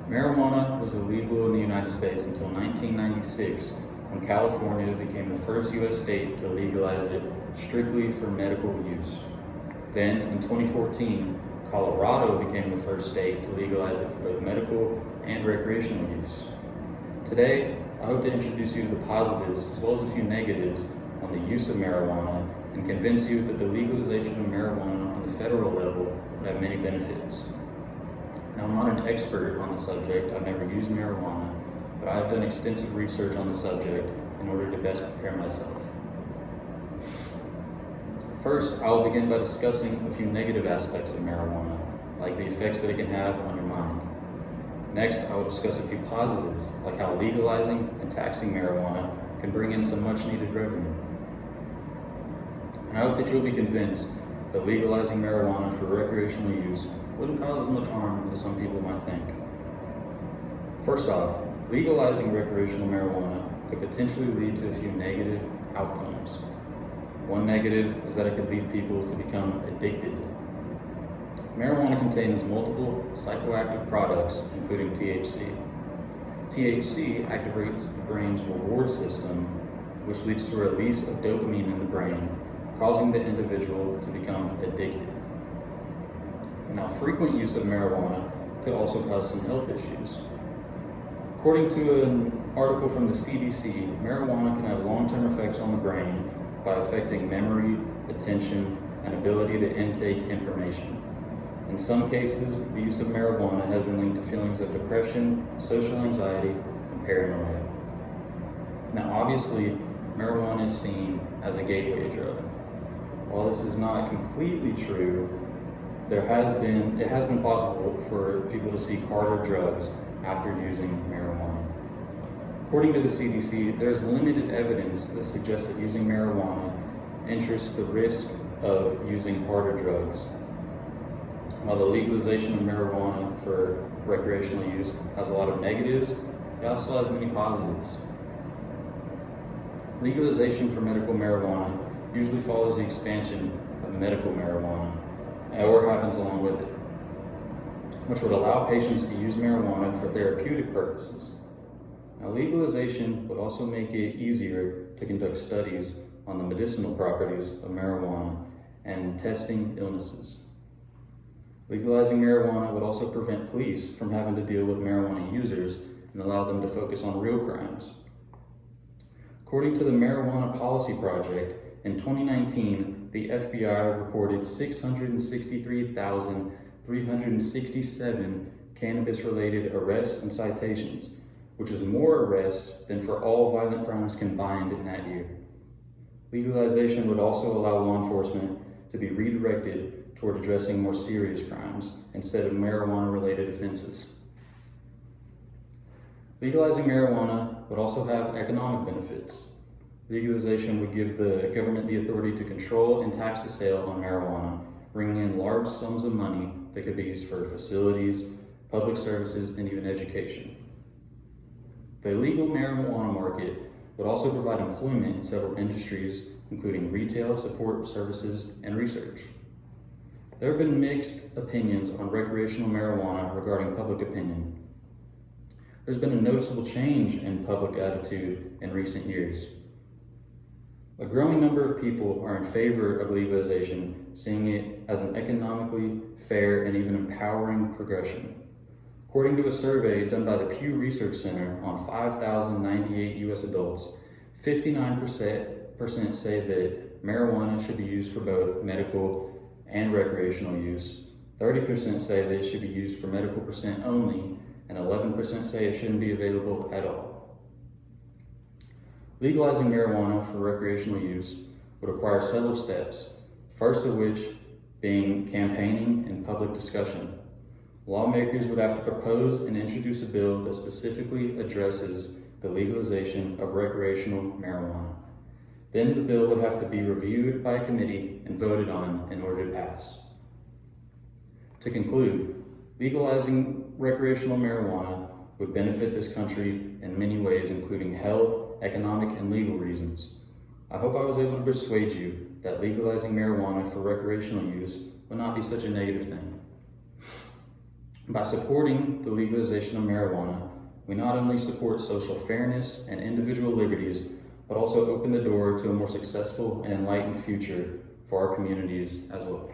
Marijuana was illegal in the United States until 1996, when California became the first U.S. state to legalize it strictly for medical use. Then, in 2014, Colorado became the first state to legalize it for both medical and recreational use. Today, I hope to introduce you to the positives as well as a few negatives on the use of marijuana and convince you that the legalization of marijuana on the federal level would have many benefits. Now, I'm not an expert on the subject. I've never used marijuana, but I have done extensive research on the subject in order to best prepare myself. First, I will begin by discussing a few negative aspects of marijuana, like the effects that it can have on your mind. Next, I will discuss a few positives, like how legalizing and taxing marijuana can bring in some much needed revenue. And I hope that you'll be convinced that legalizing marijuana for recreational use wouldn't cause as much harm as some people might think. First off, legalizing recreational marijuana could potentially lead to a few negative outcomes. One negative is that it could lead people to become addicted. Marijuana contains multiple psychoactive products, including THC. THC activates the brain's reward system, which leads to a release of dopamine in the brain, causing the individual to become addicted. Now, frequent use of marijuana could also cause some health issues. According to an article from the CDC, marijuana can have long-term effects on the brain by affecting memory, attention, and ability to intake information. In some cases, the use of marijuana has been linked to feelings of depression, social anxiety, and paranoia. Now, obviously, marijuana is seen as a gateway drug. While this is not completely true, it has been possible for people to seek harder drugs after using marijuana. According to the CDC, there's limited evidence that suggests that using marijuana increases the risk of using harder drugs. While the legalization of marijuana for recreational use has a lot of negatives, it also has many positives. Legalization for medical marijuana usually follows the expansion of medical marijuana, or happens along with it, which would allow patients to use marijuana for therapeutic purposes. Now, legalization would also make it easier to conduct studies on the medicinal properties of marijuana and testing illnesses. Legalizing marijuana would also prevent police from having to deal with marijuana users and allow them to focus on real crimes. According to the Marijuana Policy Project, in 2019, the FBI reported 663,367 cannabis-related arrests and citations, which is more arrests than for all violent crimes combined in that year. Legalization would also allow law enforcement to be redirected toward addressing more serious crimes instead of marijuana-related offenses. Legalizing marijuana would also have economic benefits. Legalization would give the government the authority to control and tax the sale on marijuana, bringing in large sums of money that could be used for facilities, public services, and even education. The legal marijuana market would also provide employment in several industries, including retail, support services, and research. There have been mixed opinions on recreational marijuana regarding public opinion. There's been a noticeable change in public attitude in recent years. A growing number of people are in favor of legalization, seeing it as an economically fair and even empowering progression. According to a survey done by the Pew Research Center on 5,098 U.S. adults, 59% say that marijuana should be used for both medical and recreational use, 30% say that it should be used for medical percent only, and 11% say it shouldn't be available at all. Legalizing marijuana for recreational use would require several steps, first of which being campaigning and public discussion. Lawmakers would have to propose and introduce a bill that specifically addresses the legalization of recreational marijuana. Then the bill would have to be reviewed by a committee and voted on in order to pass. To conclude, legalizing recreational marijuana would benefit this country in many ways, including health, economic, and legal reasons. I hope I was able to persuade you that legalizing marijuana for recreational use would not be such a negative thing. By supporting the legalization of marijuana, we not only support social fairness and individual liberties, but also open the door to a more successful and enlightened future for our communities as well.